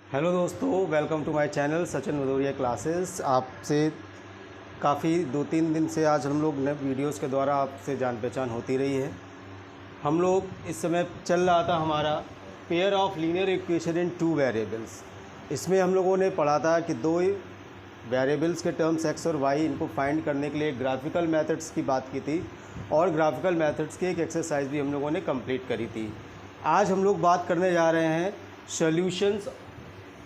Hello दोस्तों, welcome to my channel Sachin Bhadauria classes. आपसे काफ़ी 2-3 दिन से आज हम लोग नए वीडियोस के द्वारा आपसे जान पहचान होती रही है। हम लोग इस समय चल रहा था हमारा pair of linear equation in 2 variables. इसमें हम लोगों ने पढ़ा था कि 2 वेरिएबल्स के टर्म्स x और y, इनको फाइंड करने के लिए ग्राफिकल मेथड्स की बात की थी और ग्राफिकल मेथड्स की एक एक्सरसाइज भी हम लोगों ने कंप्लीट करी थी। आज हम लोग बात करने जा रहे हैं solutions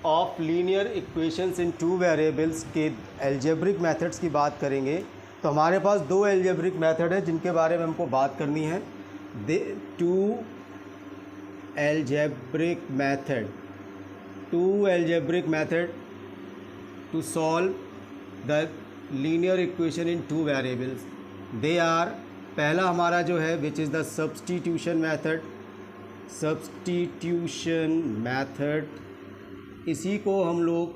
of linear equations in 2 variables के एल्जेब्रिक मेथड्स की बात करेंगे। तो हमारे पास 2 एल्जेब्रिक मेथड है जिनके बारे में हमको बात करनी है। 2 algebraic method to solve the linear equation in 2 variables. They are, पहला हमारा जो है which is the substitution method. इसी को हम लोग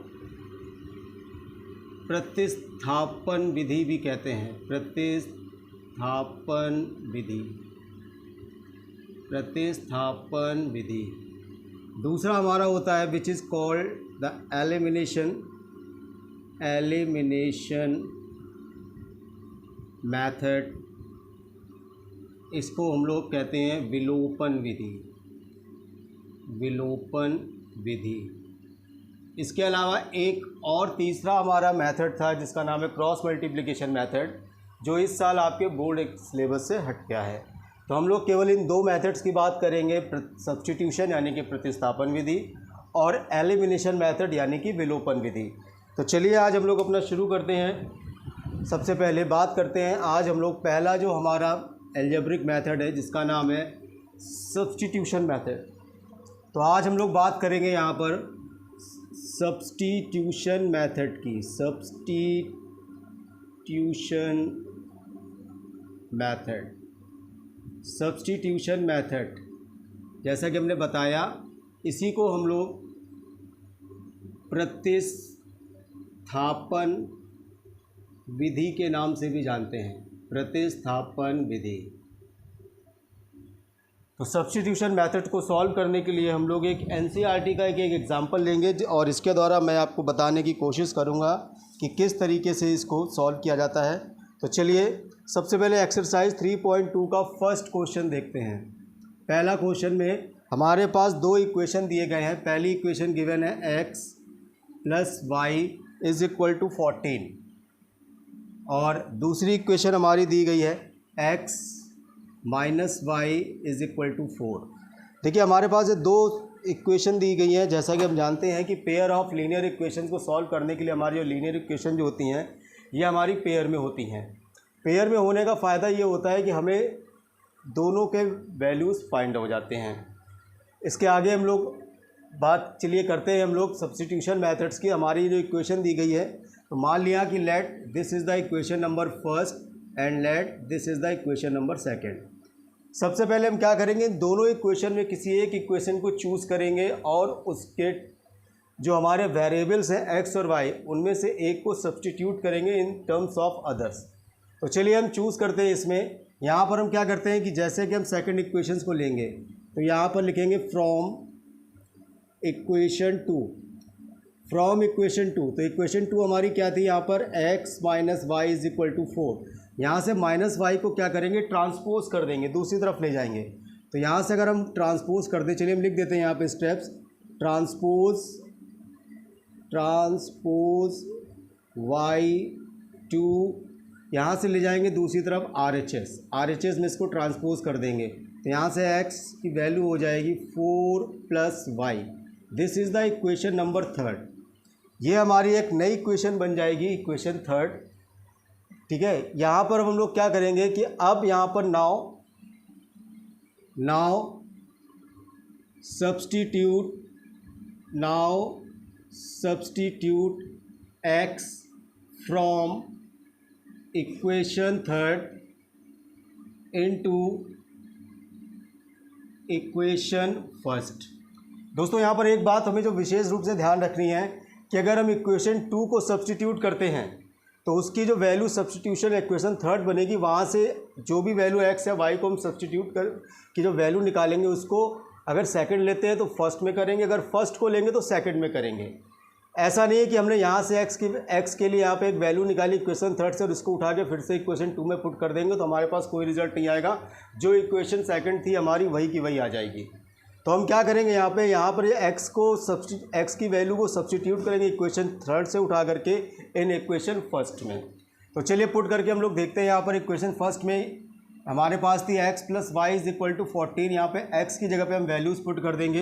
प्रतिस्थापन विधि भी कहते हैं। प्रतिस्थापन विधि। दूसरा हमारा होता है which is called the elimination method. इसको हम लोग कहते हैं विलोपन विधि। इसके अलावा एक और तीसरा हमारा मेथड था जिसका नाम है क्रॉस मल्टीप्लिकेशन मेथड, जो इस साल आपके बोर्ड सिलेबस से हट गया है। तो हम लोग केवल इन 2 मेथड्स की बात करेंगे, सब्स्टिट्यूशन यानी कि प्रतिस्थापन विधि और एलिमिनेशन मेथड यानी कि विलोपन विधि। तो चलिए आज हम लोग अपना शुरू करते हैं। सबसे पहले बात करते हैं आज हम लोग पहला जो हमारा एल्जेब्रिक मेथड है जिसका नाम है सब्स्टिट्यूशन मेथड। तो आज हम लोग बात करेंगे यहाँ पर सब्स्टिट्यूशन मेथड। जैसा कि हमने बताया, इसी को हम लोग प्रतिस्थापन विधि के नाम से भी जानते हैं। प्रतिस्थापन विधि। तो सब्स्टिट्यूशन मेथड को सॉल्व करने के लिए हम लोग एक एनसीईआरटी का एक एग्जांपल लेंगे और इसके द्वारा मैं आपको बताने की कोशिश करूंगा कि किस तरीके से इसको सॉल्व किया जाता है। तो चलिए सबसे पहले एक्सरसाइज 3.2 का फर्स्ट क्वेश्चन देखते हैं। पहला क्वेश्चन में हमारे पास 2 इक्वेशन दिए गए हैं। पहली इक्वेशन गिवन है x + y = 14 और दूसरी इक्वेशन हमारी दी गई है x - y = 4। देखिए हमारे पास ये 2 इक्वेशन दी गई हैं। जैसा कि हम जानते हैं कि पेयर ऑफ लीनियर इक्वेशन को सॉल्व करने के लिए हमारी जो लीनियर इक्वेशन जो होती हैं ये हमारी पेयर में होती हैं। पेयर में होने का फ़ायदा ये होता है कि हमें दोनों के वैल्यूज़ फाइंड हो जाते हैं। इसके आगे हम लोग बात चलिए करते हैं हम लोग सब्स्टिट्यूशन मेथड्स की। हमारी जो इक्वेशन दी गई है, तो मान लिया कि let this is the equation number first and let this is the equation number second. सबसे पहले हम क्या करेंगे, दोनों इक्वेशन में किसी एक इक्वेशन को चूज़ करेंगे और उसके जो हमारे वेरिएबल्स हैं x और y, उनमें से एक को सब्स्टिट्यूट करेंगे इन टर्म्स ऑफ अदर्स। तो चलिए हम चूज़ करते हैं इसमें। यहाँ पर हम क्या करते हैं कि जैसे कि हम सेकंड इक्वेशंस को लेंगे तो यहाँ पर लिखेंगे फ्रॉम इक्वेशन 2। तो इक्वेशन 2 हमारी क्या थी, यहाँ पर x - y = 4। यहाँ से -y को क्या करेंगे, ट्रांसपोज कर देंगे, दूसरी तरफ ले जाएंगे। तो यहाँ से अगर हम ट्रांसपोज कर दें, चलिए हम लिख देते हैं यहाँ पे स्टेप्स। ट्रांसपोज y2, यहाँ से ले जाएंगे दूसरी तरफ RHS में इसको ट्रांसपोज कर देंगे। तो यहाँ से x की वैल्यू हो जाएगी 4 + y। This is the equation number 3। ये हमारी एक नई इक्वेशन बन जाएगी, इक्वेशन 3। ठीक है, यहाँ पर हम लोग क्या करेंगे कि अब यहाँ पर now substitute x from equation 3 into equation first. दोस्तों यहाँ पर एक बात हमें जो विशेष रूप से ध्यान रखनी है कि अगर हम इक्वेशन 2 को सब्स्टिट्यूट करते हैं तो उसकी जो वैल्यू सब्स्टिट्यूशन इक्वेशन 3 बनेगी, वहाँ से जो भी वैल्यू x या y को हम सब्स्टिट्यूट कर की जो वैल्यू निकालेंगे उसको अगर सेकंड लेते हैं तो फर्स्ट में करेंगे, अगर फर्स्ट को लेंगे तो सेकंड में करेंगे। ऐसा नहीं है कि हमने यहाँ से एक्स के लिए यहाँ पे एक वैल्यू निकाली इक्वेशन थर्ड से और उसको उठा के फिर से इक्वेशन 2 में पुट कर देंगे तो हमारे पास कोई रिजल्ट नहीं आएगा। जो इक्वेशन सेकंड थी हमारी वही की वही आ जाएगी। तो हम क्या करेंगे, यहाँ पर ये एक्स की वैल्यू को सब्सटीट्यूट करेंगे इक्वेशन थर्ड से उठा करके इन इक्वेशन फर्स्ट में। तो चलिए पुट करके हम लोग देखते हैं। यहाँ पर इक्वेशन फर्स्ट में हमारे पास थी x + y = 14। यहाँ पे x की जगह पे हम वैल्यूज़ पुट कर देंगे।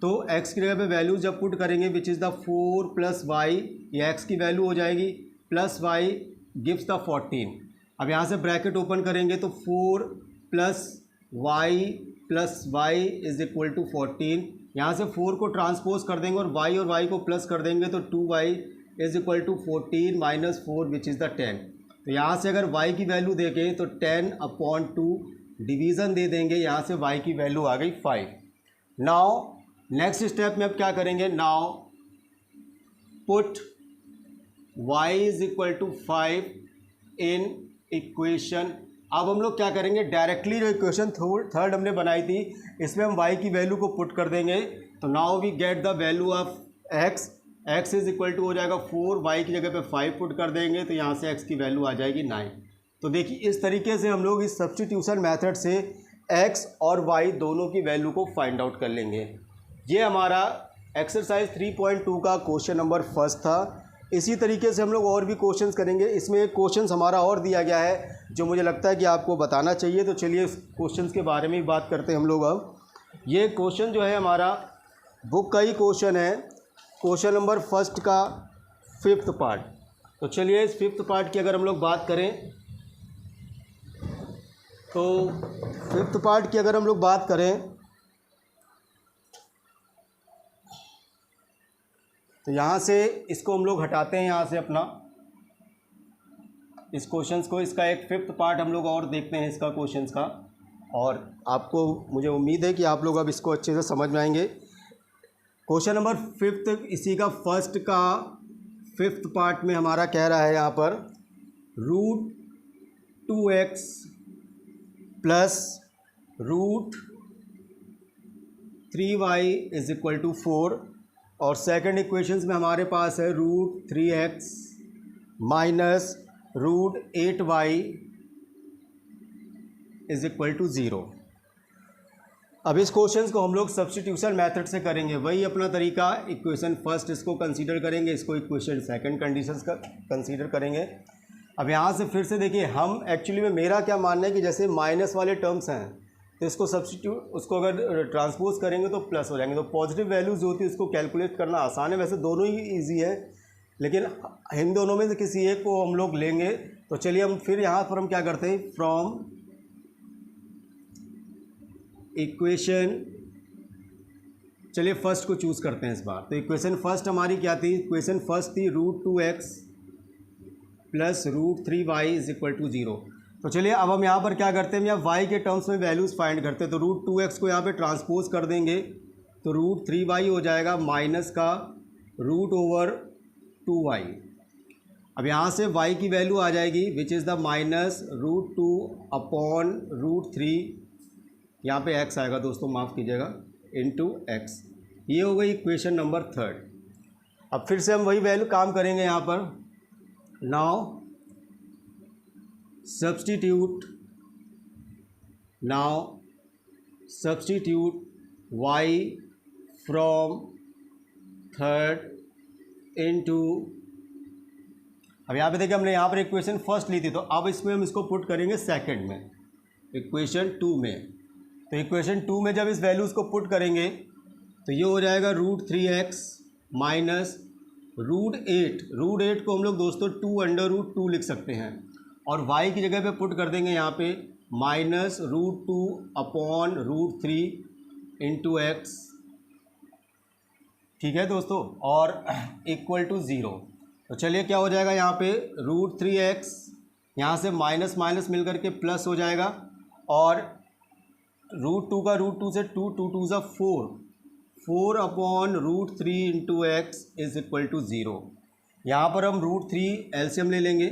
तो x की जगह पे वैल्यूज़ जब पुट करेंगे विच इज़ द 4 + y, ये x की वैल्यू हो जाएगी, प्लस y गिव्स द 14। अब यहाँ से ब्रैकेट ओपन करेंगे तो 4 + y = 14। यहाँ से 4 को ट्रांसपोज कर देंगे और y को प्लस कर देंगे तो 2y = 14 - 4 विच इज़ द 10। तो यहाँ से अगर y की वैल्यू देखें तो 10/2 डिवीज़न दे देंगे, यहाँ से y की वैल्यू आ गई 5। नाउ नेक्स्ट स्टेप में अब क्या करेंगे, now put y = 5 in equation. अब हम लोग क्या करेंगे, डायरेक्टली जो इक्वेशन थर्ड हमने बनाई थी इसमें हम y की वैल्यू को पुट कर देंगे। तो now we get the value of x = हो जाएगा 4, y की जगह पे 5 पुट कर देंगे तो यहाँ से x की वैल्यू आ जाएगी 9। तो देखिए इस तरीके से हम लोग इस सब्स्टिट्यूशन मेथड से x और y दोनों की वैल्यू को फाइंड आउट कर लेंगे। ये हमारा एक्सरसाइज 3.2 का क्वेश्चन नंबर फर्स्ट था। इसी तरीके से हम लोग और भी क्वेश्चंस करेंगे। इसमें एक क्वेश्चन हमारा और दिया गया है जो मुझे लगता है कि आपको बताना चाहिए। तो चलिए इस क्वेश्चन के बारे में ही बात करते हैं हम लोग। अब ये क्वेश्चन जो है हमारा बुक का ही क्वेश्चन है, क्वेश्चन नंबर फर्स्ट का 5th पार्ट। तो चलिए इस 5th पार्ट की अगर हम लोग बात करें तो 5th पार्ट की अगर हम लोग बात करें तो यहाँ से इसको हम लोग हटाते हैं, यहाँ से अपना इस क्वेश्चंस को, इसका एक 5th पार्ट हम लोग और देखते हैं इसका क्वेश्चंस का। और आपको मुझे उम्मीद है कि आप लोग अब इसको अच्छे से समझ में आएंगे। क्वेश्चन नंबर 5th इसी का फर्स्ट का 5th पार्ट में हमारा कह रहा है यहाँ पर √2x + √3y = 4 और सेकंड इक्वेशंस में हमारे पास है √3x - √8y = 0। अब इस क्वेश्चन को हम लोग सब्स्टिट्यूशन मेथड से करेंगे, वही अपना तरीका। इक्वेशन फर्स्ट इसको कंसीडर करेंगे, इसको इक्वेशन सेकंड कंडीशंस का कंसीडर करेंगे। अब यहाँ से फिर से देखिए, हम एक्चुअली में मेरा क्या मानना है कि जैसे माइनस वाले टर्म्स हैं तो इसको सब्स्टिट्यूट उसको अगर ट्रांसपोज करेंगे तो प्लस हो जाएंगे। तो पॉजिटिव वैल्यूज़ जो होती है उसको कैलकुलेट करना आसान है, वैसे दोनों ही ईजी है, लेकिन इन दोनों में से किसी एक को हम लोग लेंगे। तो चलिए हम फिर यहाँ पर हम क्या करते हैं, फ्रॉम इक्वेशन, चलिए फर्स्ट को चूज़ करते हैं इस बार। तो इक्वेशन फर्स्ट हमारी क्या थी, इक्वेशन फर्स्ट थी √2x + √3y = 0। तो चलिए अब हम यहाँ पर क्या करते हैं, हम यहाँ y के टर्म्स में वैल्यूज़ फाइंड करते हैं। तो √2x को यहाँ पे ट्रांसपोज कर देंगे तो √3y हो जाएगा माइनस का √2y। अब यहाँ से y की वैल्यू आ जाएगी विच इज़ द -√2/√3, यहाँ पे x आएगा दोस्तों, माफ़ कीजिएगा, इंटू x। ये हो गई इक्वेशन नंबर थर्ड। अब फिर से हम वही वैल्यू काम करेंगे यहाँ पर। Now substitute y from third into, अब यहाँ पे देखिए हमने यहाँ पर इक्वेशन फर्स्ट ली थी, तो अब इसमें हम इसको पुट करेंगे सेकंड में, इक्वेशन 2 में। तो इक्वेशन 2 में जब इस वैल्यूज़ को पुट करेंगे तो ये हो जाएगा √3x - √8 को हम लोग दोस्तों 2/√2 लिख सकते हैं और y की जगह पे पुट कर देंगे यहाँ पे -√2/√3 इंटू x, ठीक है दोस्तों, और = 0। तो चलिए क्या हो जाएगा यहाँ पे √3x, यहाँ से माइनस माइनस मिल करके प्लस हो जाएगा और √2 का √2 से 2 2 = 4/√3 इंटू x = 0। यहाँ पर हम √3 एलसीएम ले लेंगे,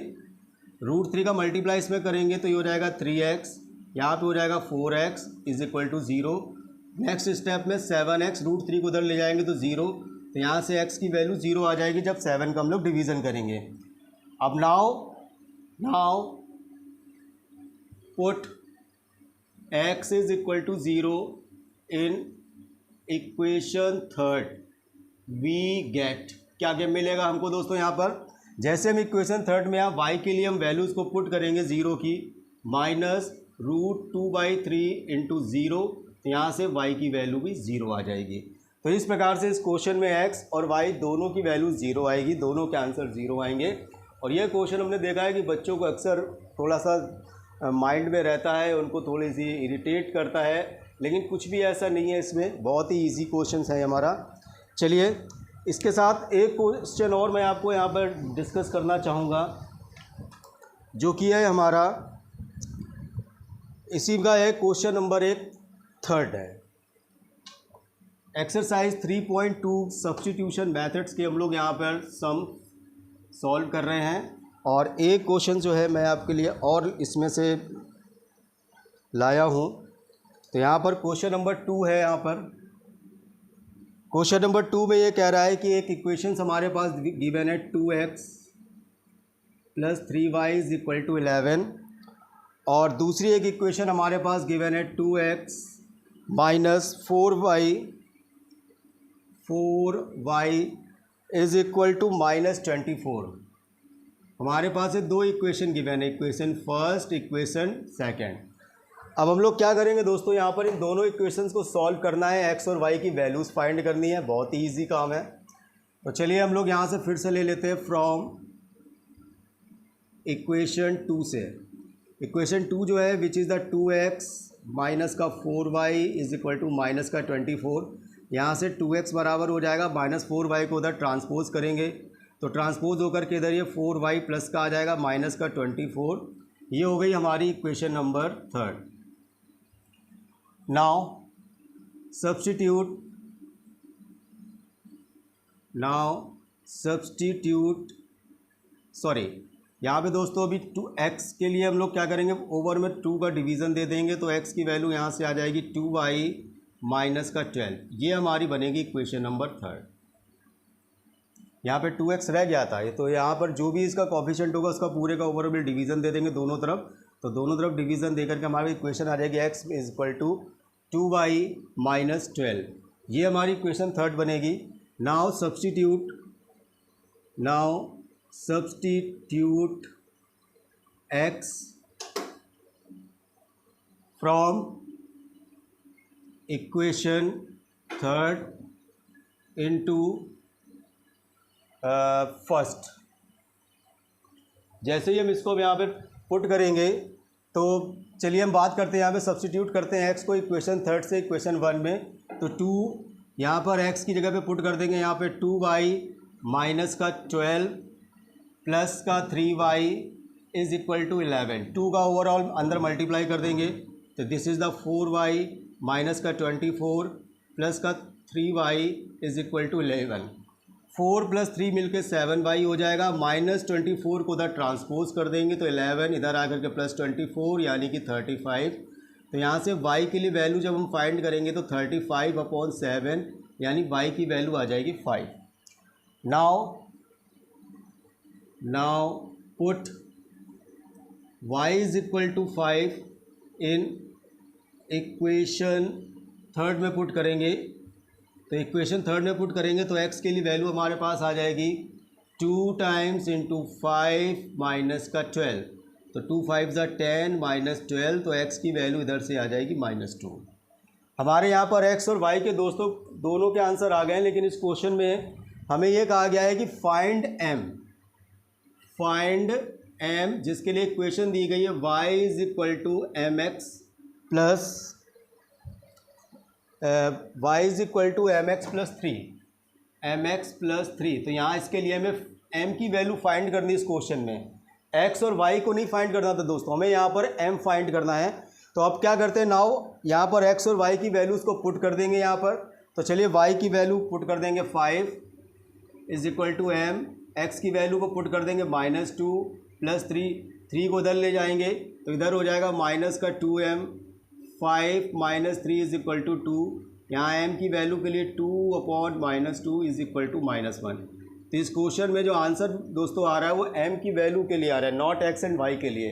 √3 का मल्टीप्लाई इसमें करेंगे तो ये हो जाएगा 3x, यहाँ पे हो जाएगा 4x = 0। नेक्स्ट स्टेप में 7x√3 को उधर ले जाएंगे तो 0, तो यहाँ से x की वैल्यू 0 आ जाएगी जब 7 का हम लोग डिवीज़न करेंगे। अब now put x is equal to 0 in equation third, we get क्या मिलेगा हमको दोस्तों। यहाँ पर जैसे हम इक्वेशन थर्ड में यहाँ y के लिए हम वैल्यूज़ को पुट करेंगे 0 की, -√2/3 इंटू 0, तो यहाँ से y की वैल्यू भी 0 आ जाएगी। तो इस प्रकार से इस क्वेश्चन में x और y दोनों की वैल्यू 0 आएगी, दोनों के आंसर 0 आएंगे। और यह क्वेश्चन हमने देखा है कि बच्चों को अक्सर थोड़ा सा माइंड में रहता है, उनको थोड़ी सी इरिटेट करता है, लेकिन कुछ भी ऐसा नहीं है इसमें, बहुत ही ईजी क्वेश्चन है हमारा। चलिए इसके साथ एक क्वेश्चन और मैं आपको यहाँ पर डिस्कस करना चाहूँगा, जो कि है हमारा इसी का है क्वेश्चन नंबर 1 थर्ड है। एक्सरसाइज 3.2 सब्स्टिट्यूशन मेथड्स के हम लोग यहाँ पर सम सॉल्व कर रहे हैं। और एक क्वेश्चन जो है मैं आपके लिए और इसमें से लाया हूँ, तो यहाँ पर क्वेश्चन नंबर 2 है। यहाँ पर क्वेश्चन नंबर 2 में ये कह रहा है कि एक इक्वेशन हमारे पास गिवन है 2x + 3y = 11, और दूसरी एक इक्वेशन हमारे पास गिवन है 2x - 4y = -24। हमारे पास ये दो इक्वेशन गिवन है, इक्वेशन फर्स्ट, इक्वेशन सेकंड। अब हम लोग क्या करेंगे दोस्तों, यहाँ पर इन दोनों इक्वेशंस को सॉल्व करना है, x और y की वैल्यूज़ फाइंड करनी है, बहुत ही ईजी काम है। तो चलिए हम लोग यहाँ से फिर से ले लेते हैं फ्रॉम इक्वेशन 2 से। इक्वेशन 2 जो है which is the 2x - 4y = -24। यहाँ से 2x बराबर हो जाएगा -4y को उधर ट्रांसपोज करेंगे, तो ट्रांसपोज होकर के इधर ये 4y प्लस का आ जाएगा -24। ये हो गई हमारी equation number third. Now substitute sorry, यहाँ पे दोस्तों अभी 2x के लिए हम लोग क्या करेंगे, ओवर में 2 का डिवीज़न दे देंगे, तो x की वैल्यू यहाँ से आ जाएगी 2y - 12। ये हमारी बनेगी इक्वेशन नंबर थर्ड। यहाँ पे 2x रह गया था, तो यहाँ पर जो भी इसका कोफिशिएंट होगा उसका पूरे का ओवर में डिवीज़न दे देंगे दोनों तरफ, तो दोनों तरफ डिवीज़न दे करके हमारी इक्वेशन आ जाएगी x = 2y - 12। ये हमारी इक्वेशन थर्ड बनेगी। Now substitute x from equation third into first. जैसे ही हम इसको यहाँ पे पुट करेंगे, तो चलिए हम बात करते हैं, यहाँ पे सब्स्टिट्यूट करते हैं x को इक्वेशन थर्ड से इक्वेशन 1 में। तो 2 यहाँ पर x की जगह पे पुट कर देंगे, यहाँ पे 2y - 12 प्लस का 3y = 11। 2 का ओवरऑल अंदर मल्टीप्लाई कर देंगे, तो this is the 4y - 24 plus का 3y = 11। 4 + 3 मिलके 7y हो जाएगा, -24 को उधर ट्रांसपोज कर देंगे, तो 11 इधर आकर के +24 यानी कि 35। तो यहाँ से y के लिए वैल्यू जब हम फाइंड करेंगे तो 35/7 यानी y की वैल्यू आ जाएगी 5। नाउ पुट y = 5 इन इक्वेशन थर्ड में पुट करेंगे, तो इक्वेशन थर्ड में पुट करेंगे तो x के लिए वैल्यू हमारे पास आ जाएगी 2 टाइम्स इंटू 5 माइनस का 12, तो 2 5 10 -12, तो x की वैल्यू इधर से आ जाएगी -2। हमारे यहाँ पर x और y के दोस्तों दोनों के आंसर आ गए हैं, लेकिन इस क्वेश्चन में हमें ये कहा गया है कि फाइंड m, जिसके लिए इक्वेशन दी गई है y = mx + 3, तो यहाँ इसके लिए हमें m की वैल्यू फाइंड करनी है। इस क्वेश्चन में x और y को नहीं फाइंड करना था दोस्तों, हमें यहाँ पर m फाइंड करना है। तो अब क्या करते हैं, नाउ यहाँ पर x और y की वैल्यूज़ को पुट कर देंगे यहाँ पर। तो चलिए y की वैल्यू पुट कर देंगे 5 = m, x की वैल्यू को पुट कर देंगे -2 + 3 को इधर ले जाएंगे, तो इधर हो जाएगा -2m, 5 minus 3 is equal to 2। यहाँ m की वैल्यू के लिए 2/-2 इज इक्वल टू -1। तो इस क्वेश्चन में जो आंसर दोस्तों आ रहा है वो m की वैल्यू के लिए आ रहा है, नॉट x एंड y के लिए।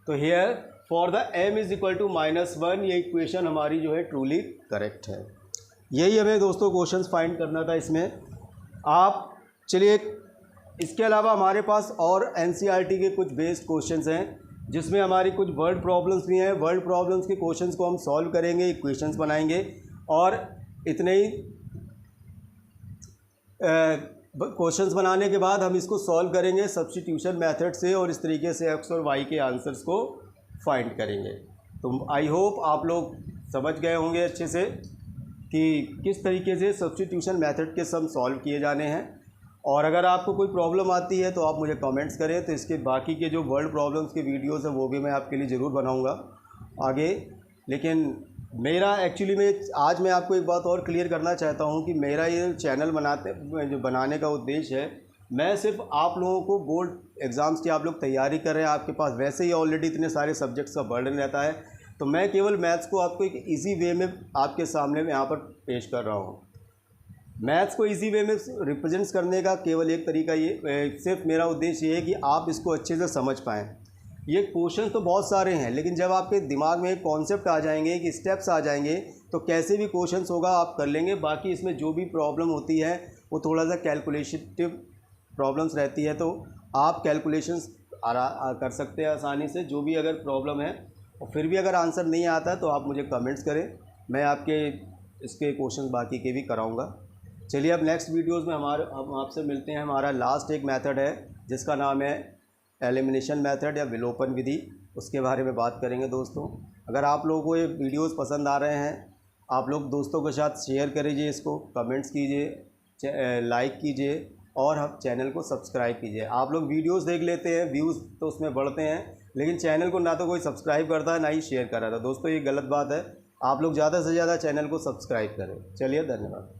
तो here for the m is equal to -1, ये इक्वेशन हमारी जो है ट्रूली करेक्ट है। यही हमें दोस्तों क्वेश्चन फाइंड करना था इसमें। आप चलिए, इसके अलावा हमारे पास और NCERT के कुछ बेस्ड क्वेश्चंस हैं जिसमें हमारी कुछ वर्ड प्रॉब्लम्स भी हैं। वर्ड प्रॉब्लम्स के क्वेश्चंस को हम सॉल्व करेंगे, इक्वेशंस बनाएंगे और इतने ही क्वेश्चंस बनाने के बाद हम इसको सॉल्व करेंगे सब्स्टिट्यूशन मेथड से और इस तरीके से x और y के आंसर्स को फाइंड करेंगे। तो आई होप आप लोग समझ गए होंगे अच्छे से कि किस तरीके से सब्स्टिट्यूशन मेथड के सम सॉल्व किए जाने हैं। और अगर आपको कोई प्रॉब्लम आती है तो आप मुझे कमेंट्स करें, तो इसके बाकी के जो वर्ड प्रॉब्लम्स के वीडियोस हैं वो भी मैं आपके लिए ज़रूर बनाऊंगा आगे। लेकिन मेरा एक्चुअली में आज मैं आपको एक बात और क्लियर करना चाहता हूं कि मेरा ये चैनल बनाने का उद्देश्य है, मैं सिर्फ आप लोगों को बोर्ड एग्ज़ाम्स की आप लोग तैयारी कर रहे हैं, आपके पास वैसे ही ऑलरेडी इतने सारे सब्जेक्ट्स का बर्डन रहता है, तो मैं केवल मैथ्स को आपको एक ईजी वे में आपके सामने में यहाँ पर पेश कर रहा हूँ। मैथ्स को इजी वे में रिप्रेजेंट्स करने का केवल एक तरीका ये, सिर्फ मेरा उद्देश्य ये है कि आप इसको अच्छे से समझ पाएँ। ये क्वेश्चन तो बहुत सारे हैं, लेकिन जब आपके दिमाग में एक कॉन्सेप्ट आ जाएंगे, एक स्टेप्स आ जाएंगे, तो कैसे भी क्वेश्चंस होगा आप कर लेंगे। बाकी इसमें जो भी प्रॉब्लम होती है वो थोड़ा सा कैलकुलेटिव प्रॉब्लम्स रहती है, तो आप कैलकुलेशंस कर सकते हैं आसानी से, जो भी अगर प्रॉब्लम है। और फिर भी अगर आंसर नहीं आता तो आप मुझे कमेंट्स करें, मैं आपके इसके क्वेश्चन बाकी के भी कराऊँगा। चलिए अब नेक्स्ट वीडियोज़ में हम आपसे मिलते हैं। हमारा लास्ट एक मेथड है जिसका नाम है एलिमिनेशन मेथड या विलोपन विधि, उसके बारे में बात करेंगे दोस्तों। अगर आप लोगों को ये वीडियोस पसंद आ रहे हैं, आप लोग दोस्तों के साथ शेयर करिए, इसको कमेंट्स कीजिए, लाइक कीजिए और हम चैनल को सब्सक्राइब कीजिए। आप लोग वीडियोस देख लेते हैं, व्यूज़ तो उसमें बढ़ते हैं, लेकिन चैनल को ना तो कोई सब्सक्राइब करता है ना ही शेयर कर रहा था। दोस्तों ये गलत बात है, आप लोग ज़्यादा से ज़्यादा चैनल को सब्सक्राइब करें। चलिए धन्यवाद।